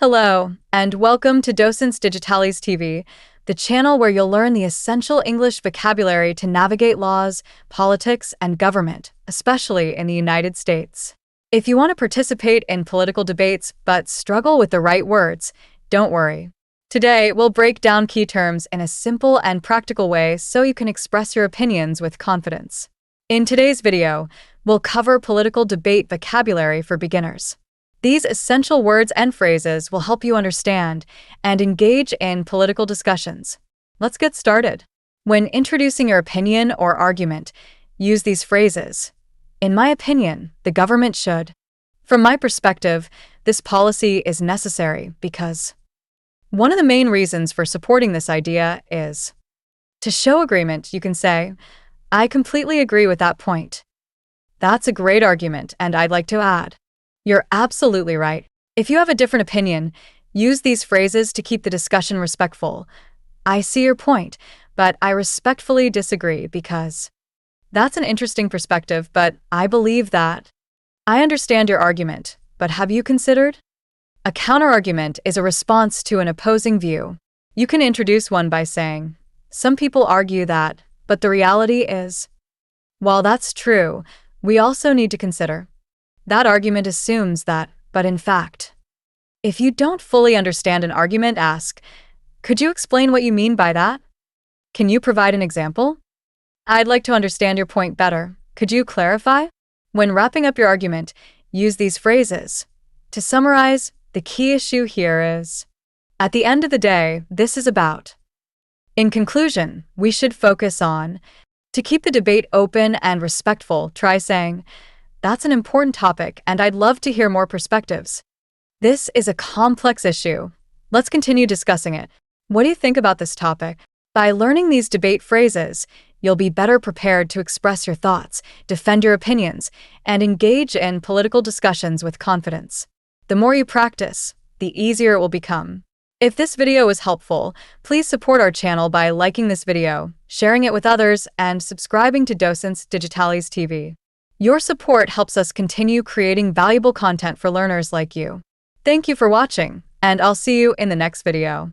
Hello, and welcome to Docens Digitalis TV, the channel where you'll learn the essential English vocabulary to navigate laws, politics, and government, especially in the United States. If you want to participate in political debates but struggle with the right words, don't worry. Today, we'll break down key terms in a simple and practical way so you can express your opinions with confidence. In today's video, we'll cover political debate vocabulary for beginners. These essential words and phrases will help you understand and engage in political discussions. Let's get started. When introducing your opinion or argument, use these phrases. In my opinion, the government should. From my perspective, this policy is necessary because. One of the main reasons for supporting this idea is. To show agreement, you can say, I completely agree with that point. That's a great argument, and I'd like to add. You're absolutely right. If you have a different opinion, use these phrases to keep the discussion respectful. I see your point, but I respectfully disagree because. That's an interesting perspective, but I believe that. I understand your argument, but have you considered? A counterargument is a response to an opposing view. You can introduce one by saying, some people argue that, but the reality is. While that's true, we also need to consider. That argument assumes that, but in fact. If you don't fully understand an argument, ask, could you explain what you mean by that? Can you provide an example? I'd like to understand your point better. Could you clarify? When wrapping up your argument, use these phrases. To summarize, the key issue here is, at the end of the day, this is about. In conclusion, we should focus on, to keep the debate open and respectful, try saying, that's an important topic, and I'd love to hear more perspectives. This is a complex issue. Let's continue discussing it. What do you think about this topic? By learning these debate phrases, you'll be better prepared to express your thoughts, defend your opinions, and engage in political discussions with confidence. The more you practice, the easier it will become. If this video was helpful, please support our channel by liking this video, sharing it with others, and subscribing to Docens Digitalis TV. Your support helps us continue creating valuable content for learners like you. Thank you for watching, and I'll see you in the next video.